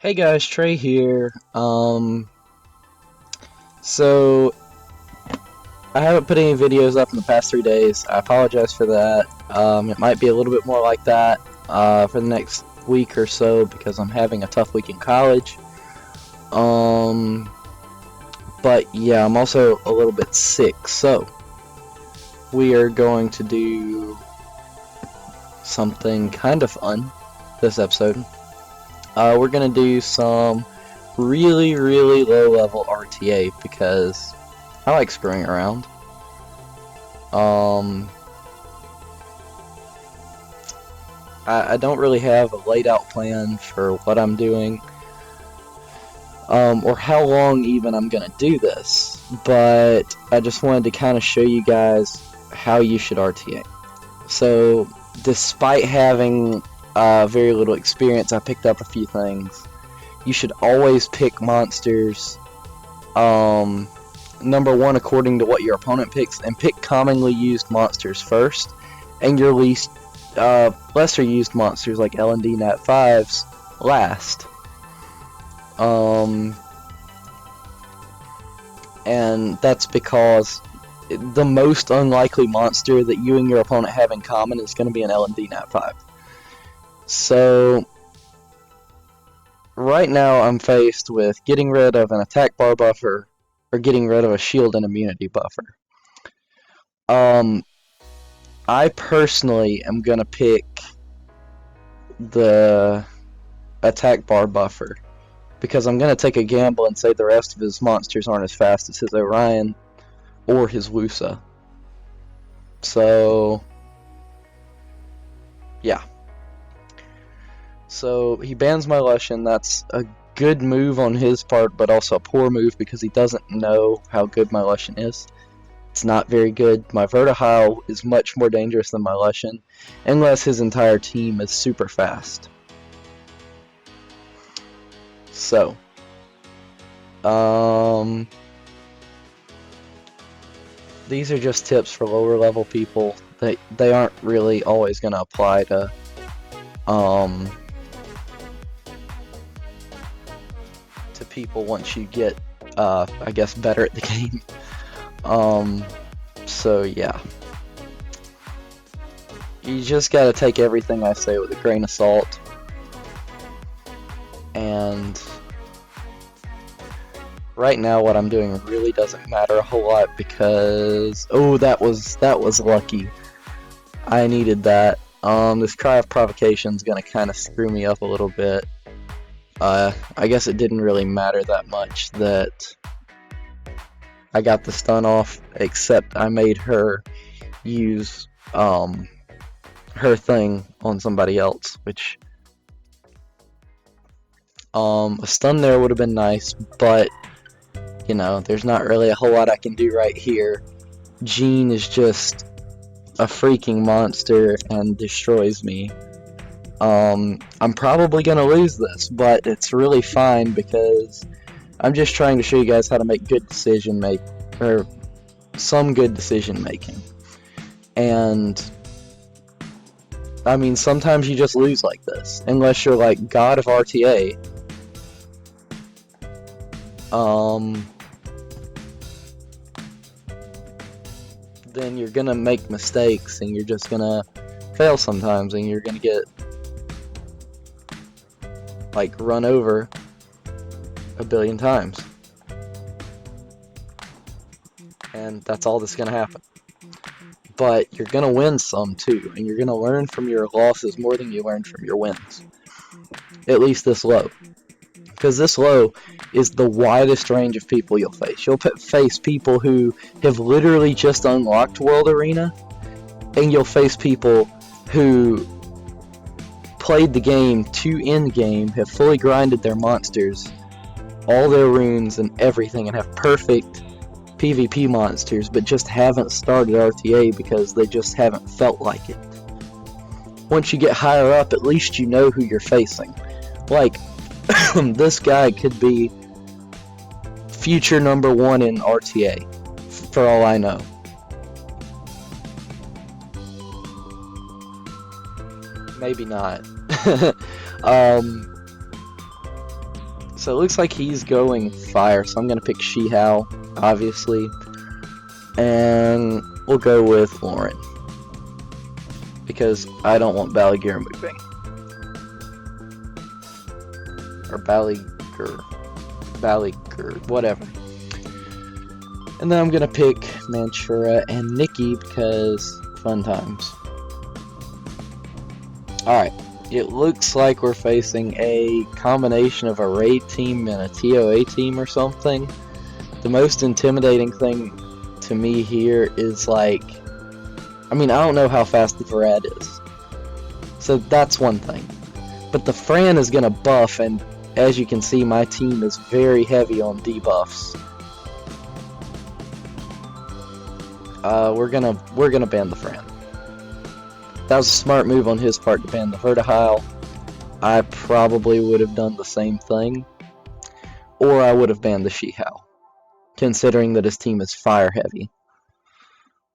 Hey guys, Trey here. So I haven't put any videos up in the past 3 days. I apologize for that. It might be a little bit more like that for the next week or so because I'm having a tough week in college. But yeah, I'm also a little bit sick, so we are going to do something kind of fun this episode. We're gonna do some really low level RTA because I like screwing around. I don't really have a laid out plan for what I'm doing, or how long even I'm gonna do this, but I just wanted to kind of show you guys how you should RTA. So despite having very little experience, I picked up a few things. You should always pick monsters number one according to what your opponent picks, and pick commonly used monsters first, and your least lesser used monsters like L&D Nat 5s last. And that's because the most unlikely monster that you and your opponent have in common is going to be an L&D Nat 5. So right now I'm faced with getting rid of an attack bar buffer or getting rid of a shield and immunity buffer. I personally am going to pick the attack bar buffer because I'm going to take a gamble and say the rest of his monsters aren't as fast as his Orion or his Wusa. So yeah. So he bans my Lushen. That's a good move on his part, but also a poor move because he doesn't know how good my Lushen is. It's not very good. My Vertihile is much more dangerous than my Lushen, unless his entire team is super fast. So, these are just tips for lower level people. They aren't really always going to apply to people once you get I guess better at the game. So yeah, you just gotta take everything I say with a grain of salt. And right now what I'm doing really doesn't matter a whole lot because that was lucky. I needed that. This Cry of Provocation is gonna kind of screw me up a little bit. I guess it didn't really matter that much that I got the stun off, except I made her use her thing on somebody else, which a stun there would have been nice, but you know, there's not really a whole lot I can do right here. Jean is just a freaking monster and destroys me. I'm probably gonna lose this, but it's really fine because I'm just trying to show you guys how to make good decision or some good decision making. And I mean, sometimes you just lose like this, unless you're like God of RTA. Then you're gonna make mistakes and you're just gonna fail sometimes, and you're gonna get like run over a billion times, and that's all that's gonna happen. But you're gonna win some too, and you're gonna learn from your losses more than you learned from your wins, at least this low, because this low is the widest range of people you'll face. You'll face people who have literally just unlocked World Arena, and you'll face people who played the game to end game, have fully grinded their monsters, all their runes and everything, and have perfect PvP monsters, but just haven't started RTA because they just haven't felt like it. Once you get higher up, at least you know who you're facing. Like, this guy could be future #1 in RTA, for all I know. Maybe not. So it looks like he's going fire, so I'm gonna pick Shihao, obviously. And we'll go with Lauren. Because I don't want Balliger moving. Or Balliger, whatever. And then I'm gonna pick Manchura and Nikki because fun times. Alright, it looks like we're facing a combination of a raid team and a TOA team or something. The most intimidating thing to me here is like, I mean, I don't know how fast the Varad is. So that's one thing. But the Fran is gonna buff, and as you can see, my team is very heavy on debuffs. We're gonna ban the Fran. That was a smart move on his part to ban the Vertihile. I probably would have done the same thing, or I would have banned the Shihao, considering that his team is fire heavy,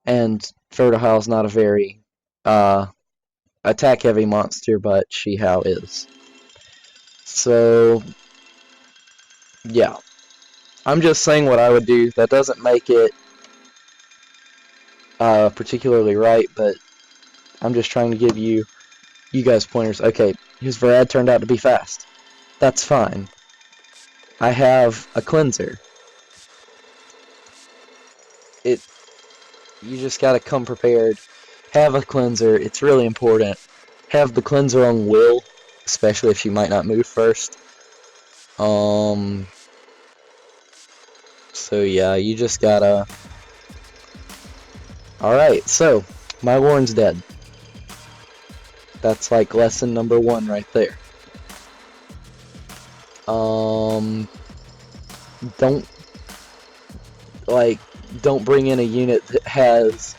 and Vertihile's not a very attack heavy monster, but Shihao is. So yeah, I'm just saying what I would do. That doesn't make it particularly right, but I'm just trying to give you guys pointers. Okay, his Varad turned out to be fast. That's fine. I have a cleanser. You just gotta come prepared. Have a cleanser. It's really important. Have the cleanser on Will, especially if she might not move first. So yeah, you just gotta. Alright, so my Lauren's dead. That's like lesson number 1 right there. Don't bring in a unit that has,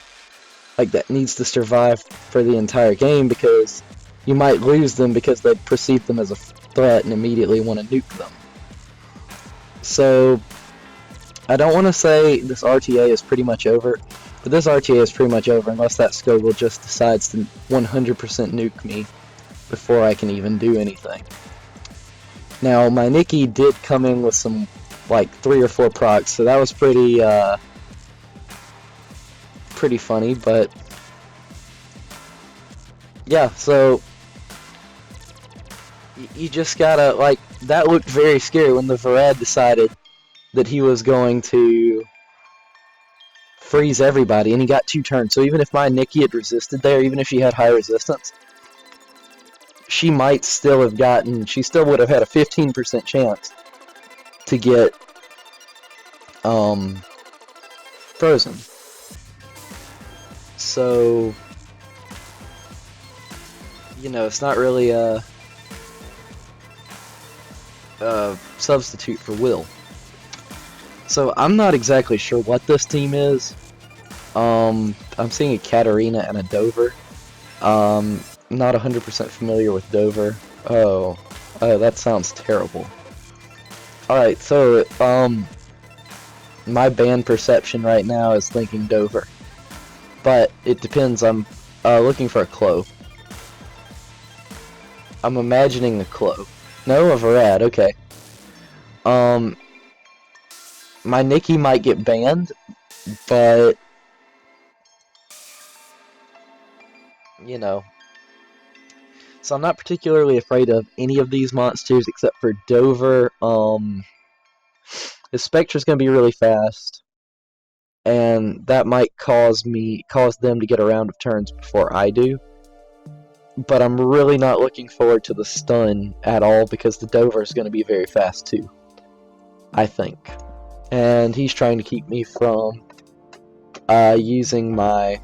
like, that needs to survive for the entire game, because you might lose them because they perceive them as a threat and immediately want to nuke them. So, I don't want to say this RTA is pretty much over, but this RTA is pretty much over unless that Skogul just decides to 100% nuke me before I can even do anything. Now, my Nikki did come in with some, like, 3 or 4 procs, so that was pretty funny, but yeah, so you just gotta, like, that looked very scary when the Varad decided that he was going to freeze everybody, and he got 2 turns, so even if my Nikki had resisted there, even if she had high resistance, she might still have gotten, she still would have had a 15% chance to get frozen. So, you know, it's not really a substitute for Will. So I'm not exactly sure what this team is. I'm seeing a Katarina and a Dover. Not 100% familiar with Dover. Oh, that sounds terrible. Alright, so, my band perception right now is thinking Dover. But it depends. I'm looking for a Clove. I'm imagining a Clove. No, a Varad, okay. My Nikki might get banned, but you know. So I'm not particularly afraid of any of these monsters except for Dover. His Spectre's gonna be really fast, and that might cause them to get a round of turns before I do. But I'm really not looking forward to the stun at all, because the Dover is going to be very fast too, I think. And he's trying to keep me from using my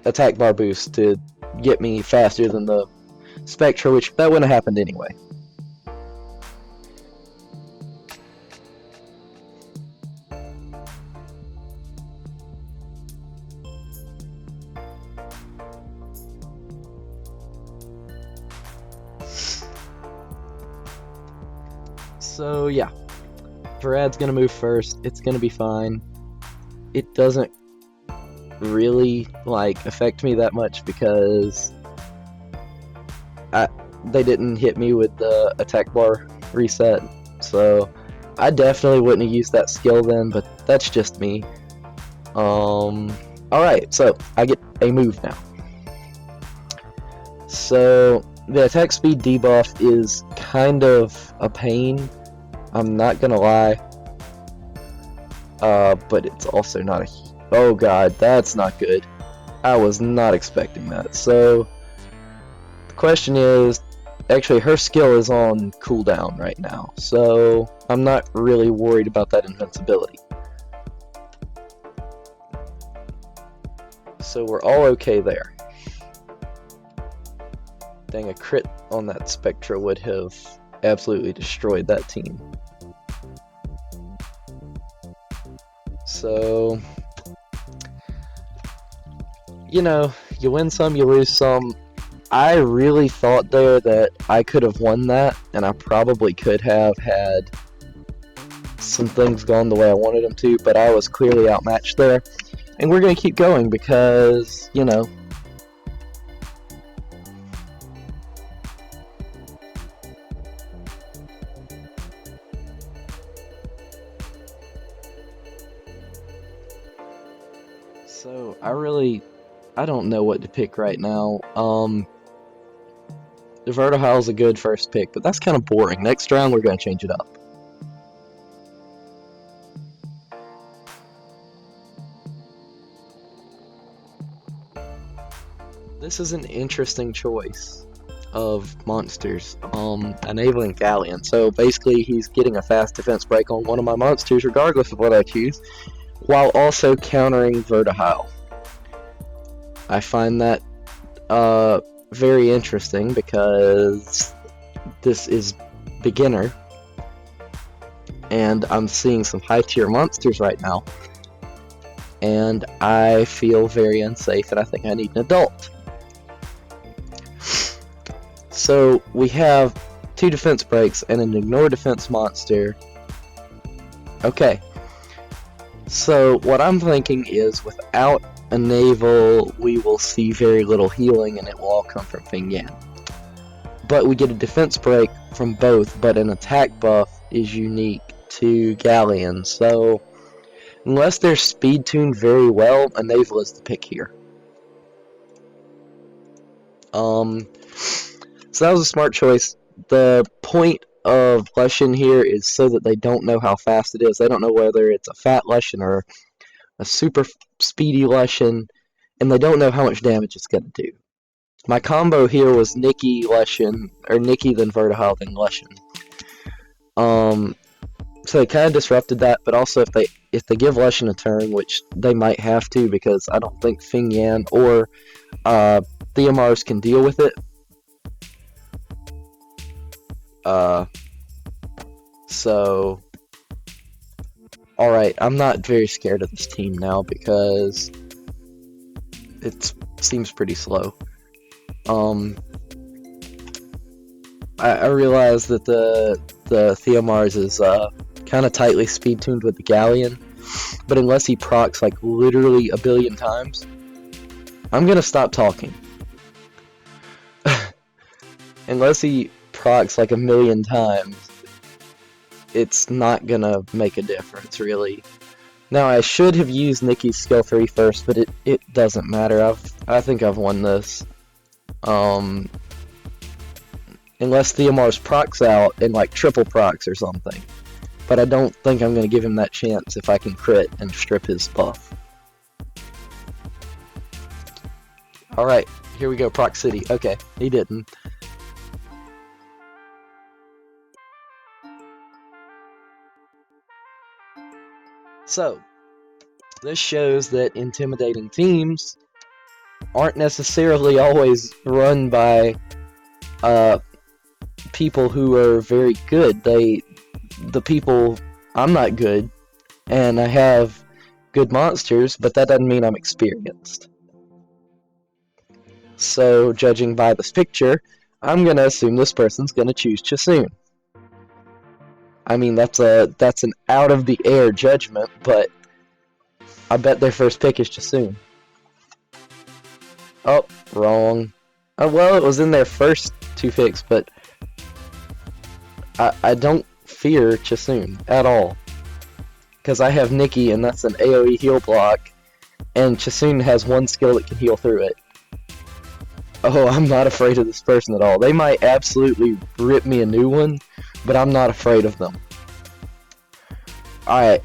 attack bar boost to get me faster than the Spectre, which that wouldn't have happened anyway. So yeah, Varad's gonna move first. It's gonna be fine. It doesn't really like affect me that much because they didn't hit me with the attack bar reset, so I definitely wouldn't have used that skill then, but that's just me. Alright, so I get a move now. So the attack speed debuff is kind of a pain, I'm not gonna lie. But it's also not a... Oh god, that's not good. I was not expecting that. So the question is, actually her skill is on cooldown right now, so I'm not really worried about that invincibility. So we're all okay there. Dang, a crit on that Spectra would have absolutely destroyed that team. So, you know, you win some, you lose some. I really thought there that I could have won that, and I probably could have had some things gone the way I wanted them to, but I was clearly outmatched there. And we're going to keep going because, you know, so I don't know what to pick right now. The Vertihile's a good first pick, but that's kind of boring. Next round, we're going to change it up. This is an interesting choice of monsters. Enabling Galleon. So basically, he's getting a fast defense break on one of my monsters, regardless of what I choose, while also countering Vertihile. I find that very interesting because this is beginner, and I'm seeing some high tier monsters right now, and I feel very unsafe, and I think I need an adult. So we have 2 defense breaks and an ignore defense monster. Okay, so what I'm thinking is without a naval, we will see very little healing, and it will all come from Feng Yan. But we get a defense break from both, but an attack buff is unique to Galleon. So unless they're speed tuned very well, a naval is the pick here. So that was a smart choice. The point of Lushen here is so that they don't know how fast it is. They don't know whether it's a fat Lushen or a super speedy Lushen, and they don't know how much damage it's going to do. My combo here was Nikki Lushen, or Nikki then Vertihile then Lushen. So they kind of disrupted that, but also if they give Lushen a turn, which they might have to because I don't think Feng Yan or Theomars can deal with it. So, alright, I'm not very scared of this team now because it seems pretty slow. I realize that the Theomars is kind of tightly speed tuned with the Galleon, but unless he procs like literally a billion times, I'm gonna stop talking. Unless he procs like a million times, it's not gonna make a difference, really. Now, I should have used Nikki's skill 3 first, but it doesn't matter. I think I've won this. Unless Theomars procs out and like triple procs or something. But I don't think I'm gonna give him that chance if I can crit and strip his buff. Alright, here we go, Proc City. Okay, he didn't. So, this shows that intimidating teams aren't necessarily always run by people who are very good. I'm not good, and I have good monsters, but that doesn't mean I'm experienced. So, judging by this picture, I'm gonna assume this person's gonna choose Chasun. I mean, that's an out-of-the-air judgment, but I bet their first pick is Chasun. Oh, wrong. Oh, well, it was in their first to fix, but I don't fear Chasun at all. Because I have Nikki, and that's an AoE heal block, and Chasun has one skill that can heal through it. Oh, I'm not afraid of this person at all. They might absolutely rip me a new one, but I'm not afraid of them. Alright.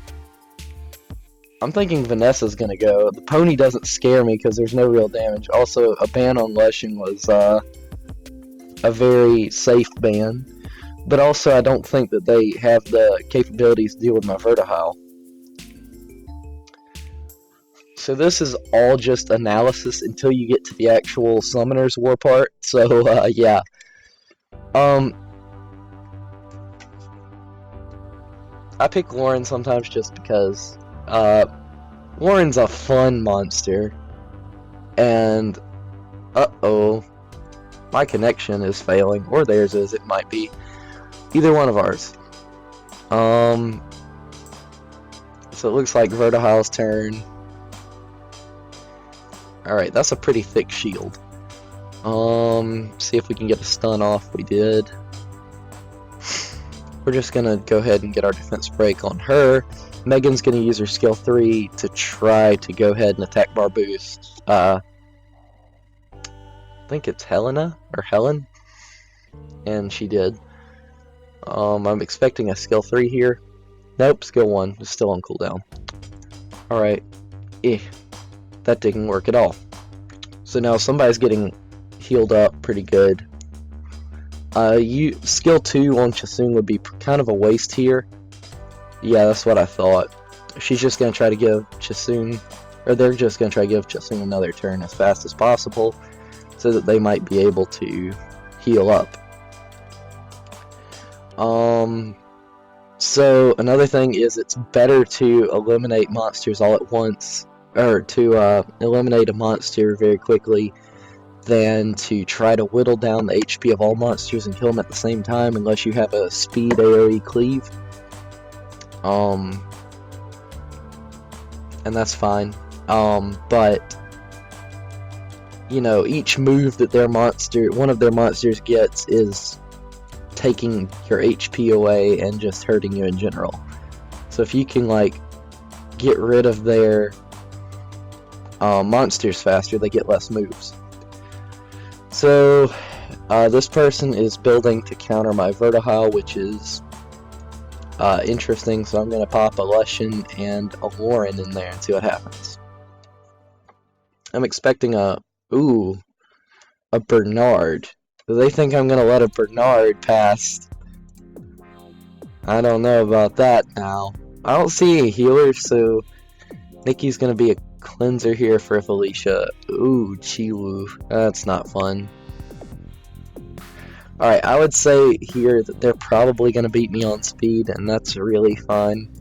I'm thinking Vanessa's gonna go. The pony doesn't scare me because there's no real damage. Also, a ban on Lushing was a very safe ban. But also, I don't think that they have the capabilities to deal with my Vertihile. So this is all just analysis until you get to the actual Summoner's War part. So, yeah. I pick Lauren sometimes just because, Lauren's a fun monster. And, uh-oh. My connection is failing, or theirs is, it might be. Either one of ours. So it looks like Vertihile's turn. Alright, that's a pretty thick shield. See if we can get a stun off. We did. We're just gonna go ahead and get our defense break on her. Megan's gonna use her skill 3 to try to go ahead and attack bar boost. I think it's Helena, or Helen. And she did. I'm expecting a skill 3 here. Nope, skill 1 is still on cooldown. Alright. That didn't work at all. So now somebody's getting healed up pretty good. Skill 2 on Chasun would be kind of a waste here. Yeah, that's what I thought. She's just going to try to give Chasun, or they're just going to try to give Chasun another turn as fast as possible, so that they might be able to heal up. So another thing is it's better to eliminate monsters all at once, or to eliminate a monster very quickly, than to try to whittle down the HP of all monsters and kill them at the same time unless you have a speed AoE cleave. And that's fine. But you know, each move that one of their monsters gets is taking your HP away and just hurting you in general. So if you can like get rid of their monsters faster, they get less moves. So this person is building to counter my Vertihile, which is interesting, so I'm going to pop a Lushen and a Lauren in there and see what happens. I'm expecting a Bernard. Do they think I'm going to let a Bernard pass? I don't know about that now. I don't see any healers, so Nikki's going to be a cleanser here for Felicia. Ooh, Chiwu. That's not fun. Alright, I would say here that they're probably going to beat me on speed, and that's really fine.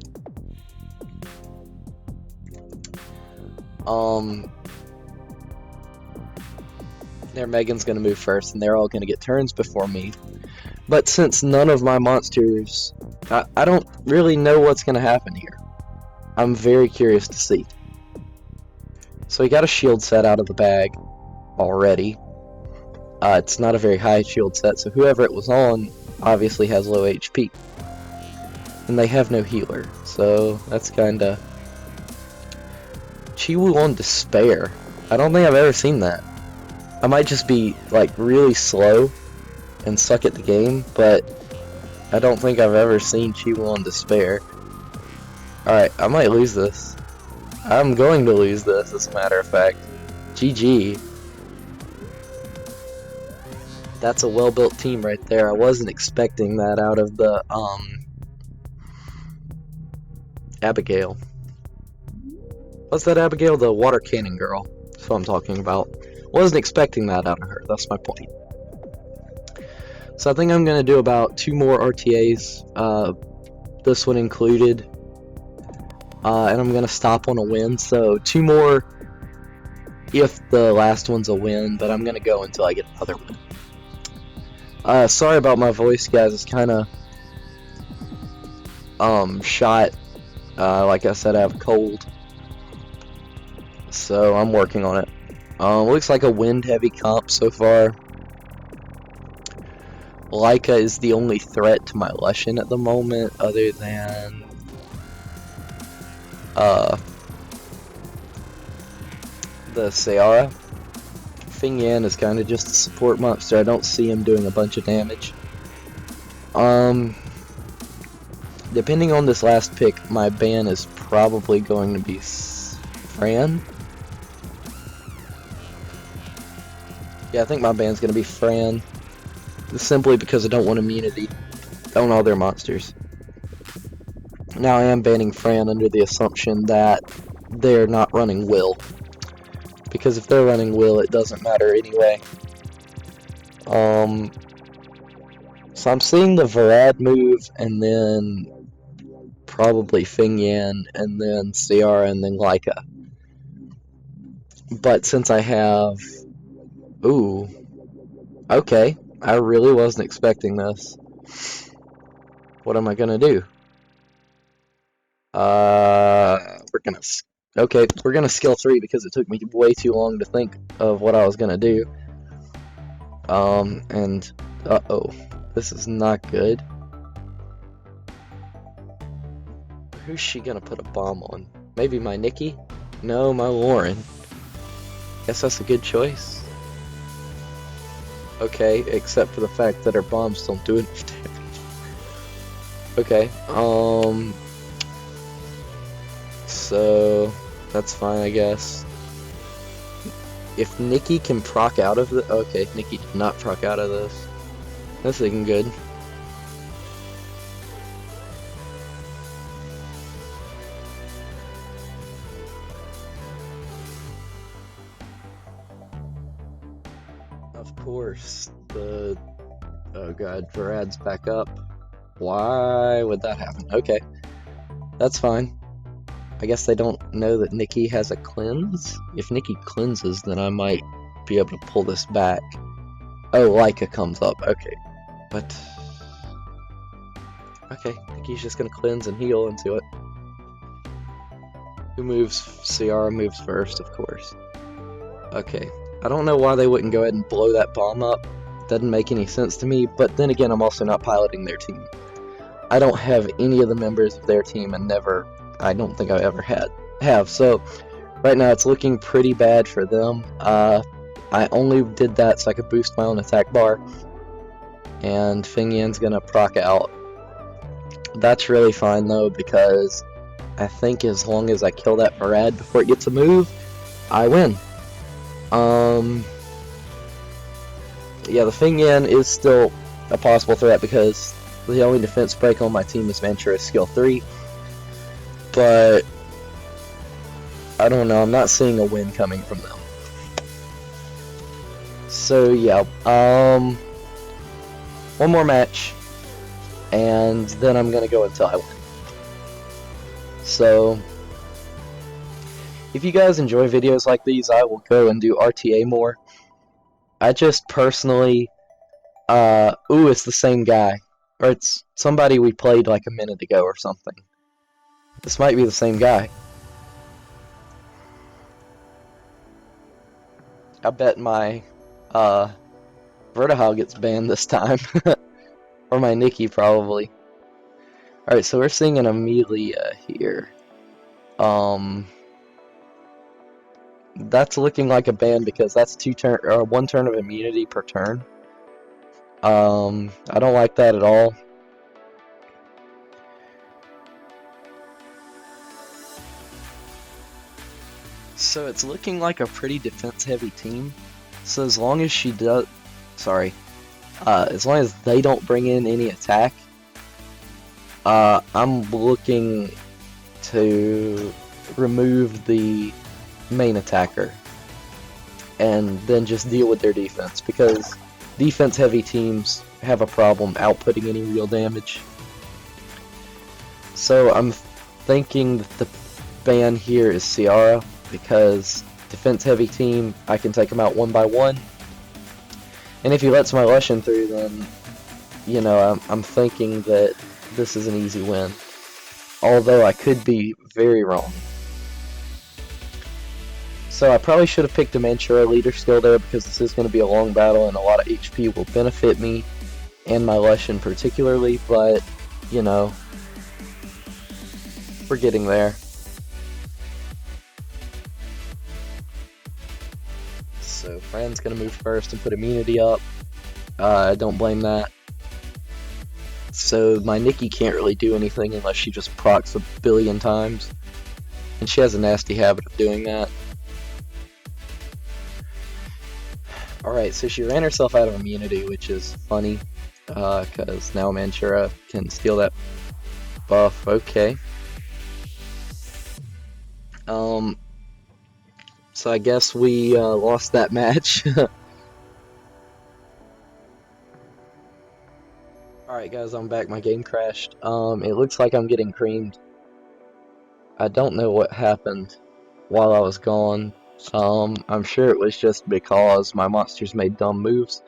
Their Megan's going to move first, and they're all going to get turns before me. But since none of my monsters... I don't really know what's going to happen here. I'm very curious to see. So we got a shield set out of the bag already. It's not a very high shield set, so whoever it was on obviously has low HP. And they have no healer, so that's kinda... Chiwu on Despair. I don't think I've ever seen that. I might just be, like, really slow and suck at the game, but I don't think I've ever seen Chiwu on Despair. Alright, I might lose this. I'm going to lose this, as a matter of fact. GG. That's a well-built team right there. I wasn't expecting that out of the, Abigail. What's that Abigail? The water cannon girl. That's what I'm talking about. Wasn't expecting that out of her. That's my point. So I think I'm going to do about 2 more RTAs. This one included. And I'm going to stop on a win. So 2 more if the last one's a win. But I'm going to go until I get another win. Sorry about my voice, guys. It's kind of shot. Like I said, I have a cold. So I'm working on it. Looks like a wind heavy comp so far. Leica is the only threat to my Lushen at the moment, other than the Ciara. Fing Yan is kind of just a support monster. I don't see him doing a bunch of damage. Depending on this last pick, my ban is probably going to be Fran. Yeah, I think my ban's going to be Fran. Simply because I don't want immunity on all their monsters. Now I am banning Fran under the assumption that they're not running Will. Because if they're running Will, it doesn't matter anyway. So I'm seeing the Varad move, and then probably Fing Yan, and then Ciara, and then Leica. But since I have... Ooh. Okay. I really wasn't expecting this. What am I gonna do? We're gonna... Okay, we're gonna skill 3 because it took me way too long to think of what I was gonna do. And... Uh-oh. This is not good. Who's she gonna put a bomb on? Maybe my Nikki? No, my Lauren. Guess that's a good choice. Okay, except for the fact that her bombs don't do enough damage. Okay, so that's fine, I guess. If Nikki can proc out of the... Okay, Nikki did not proc out of this. That's looking good. Of course, the... Oh god, Varad's back up. Why would that happen? Okay, that's fine. I guess they don't know that Nikki has a cleanse? If Nikki cleanses, then I might be able to pull this back. Oh, Leica comes up. Okay, but... Okay, Nikki's just gonna cleanse and heal into it. Who moves? Ciara moves first, of course. Okay. I don't know why they wouldn't go ahead and blow that bomb up. Doesn't make any sense to me, but then again, I'm also not piloting their team. I don't have any of the members of their team, and I don't think I ever have. So, right now it's looking pretty bad for them. I only did that so I could boost my own attack bar, and Fing Yan's gonna proc out. That's really fine though, because I think as long as I kill that Varad before it gets a move, I win. Yeah, the Fing Yan is still a possible threat because the only defense break on my team is Venturous skill 3. But I don't know, I'm not seeing a win coming from them. So yeah, one more match, and then I'm gonna go until I win. So if you guys enjoy videos like these, I will go and do RTA more. I just personally, ooh, it's the same guy. Or it's somebody we played like a minute ago or something. This might be the same guy. I bet my, Vertihal gets banned this time. Or my Nikki, probably. Alright, so we're seeing an Amelia here. That's looking like a ban because that's one turn of immunity per turn. I don't like that at all. So it's looking like a pretty defense-heavy team. So as long as she does, as long as they don't bring in any attack, I'm looking to remove the main attacker and then just deal with their defense, because defense heavy teams have a problem outputting any real damage. So I'm thinking that the ban here is Ciara, because defense heavy team, I can take them out one by one, and if he lets my Lushen through, then you know, I'm thinking that this is an easy win, although I could be very wrong. So I probably should have picked a Manchura leader skill there, because this is going to be a long battle and a lot of HP will benefit me. and my Lushen particularly, but, you know, we're getting there. So Fran's gonna move first and put immunity up. I don't blame that. So my Nikki can't really do anything unless she just procs a billion times. And she has a nasty habit of doing that. Alright, so she ran herself out of immunity, which is funny. Because now Manchura can steal that buff. Okay. So I guess we lost that match. Alright guys, I'm back. My game crashed. It looks like I'm getting creamed. I don't know what happened while I was gone. I'm sure it was just because my monsters made dumb moves.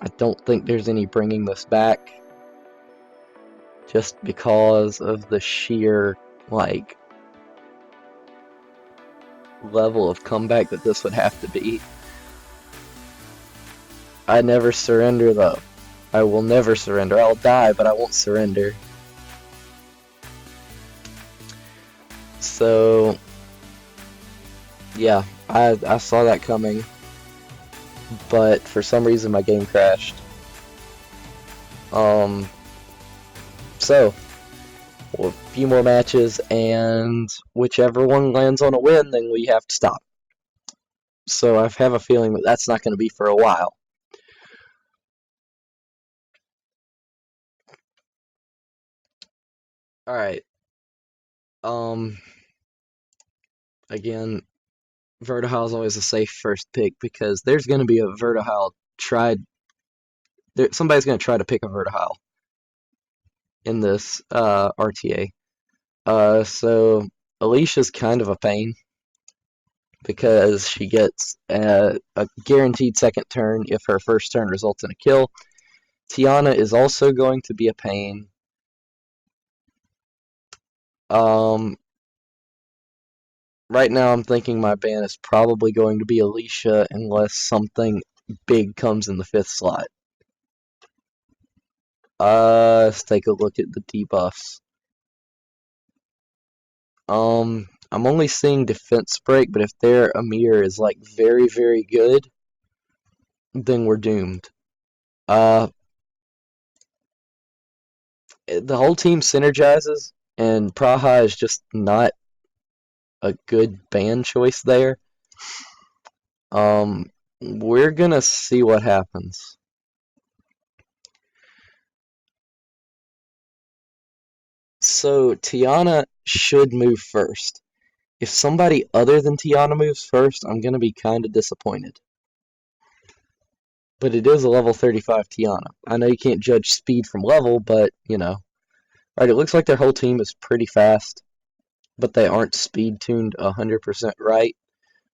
I don't think there's any bringing this back. Just because of the sheer, like, level of comeback that this would have to be. I never surrender though. I will never surrender. I'll die, but I won't surrender. So, yeah, I saw that coming, but for some reason my game crashed. So, a few more matches, and whichever one lands on a win, then we have to stop. So I have a feeling that that's not going to be for a while. Alright. Again, Vertihile is always a safe first pick because there's going to be a Vertihile somebody's going to try to pick a Vertihile in this RTA. So Alicia's kind of a pain because she gets a guaranteed second turn if her first turn results in a kill. Tiana is also going to be a pain. Right now I'm thinking my ban is probably going to be Alicia unless something big comes in the 5th slot. Let's take a look at the debuffs. I'm only seeing defense break, but if their Amir is like very, very good, then we're doomed. The whole team synergizes, and Praha is just not a good ban choice there. We're gonna see what happens. So Tiana should move first. If somebody other than Tiana moves first, I'm gonna be kind of disappointed. But it is a level 35 Tiana. I know you can't judge speed from level, but, you know. Alright, it looks like their whole team is pretty fast, but they aren't speed tuned 100% right.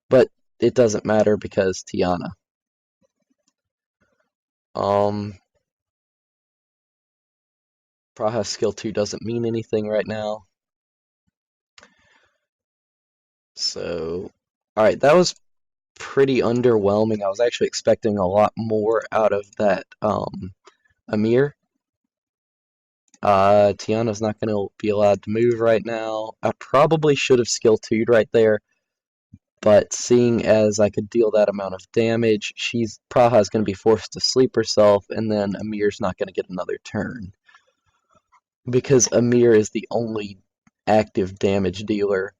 But it doesn't matter because Tiana. Praha skill 2 doesn't mean anything right now. So, alright, that was pretty underwhelming. I was actually expecting a lot more out of that Amir. Tiana's not going to be allowed to move right now. I probably should have skill 2'd right there, but seeing as I could deal that amount of damage, Praha's going to be forced to sleep herself, and then Amir's not going to get another turn. Because Amir is the only active damage dealer,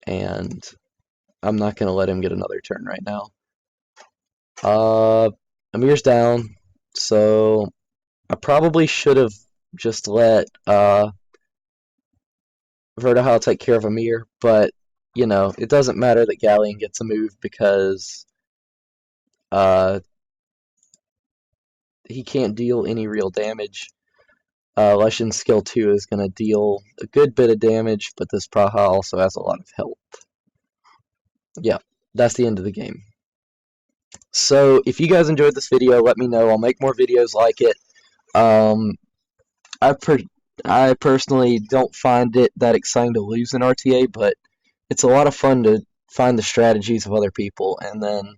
and I'm not going to let him get another turn right now. Amir's down, so I probably should have just let Vertihile take care of Amir, but, you know, it doesn't matter that Galleon gets a move because he can't deal any real damage. Lushen's skill 2 is going to deal a good bit of damage, but this Praha also has a lot of health. Yeah, that's the end of the game. So, if you guys enjoyed this video, let me know. I'll make more videos like it. I personally don't find it that exciting to lose in RTA, but it's a lot of fun to find the strategies of other people and then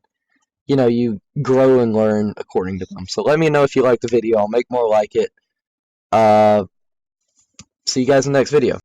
you know, you grow and learn according to them. So let me know if you like the video. I'll make more like it. Uh, See you guys in the next video.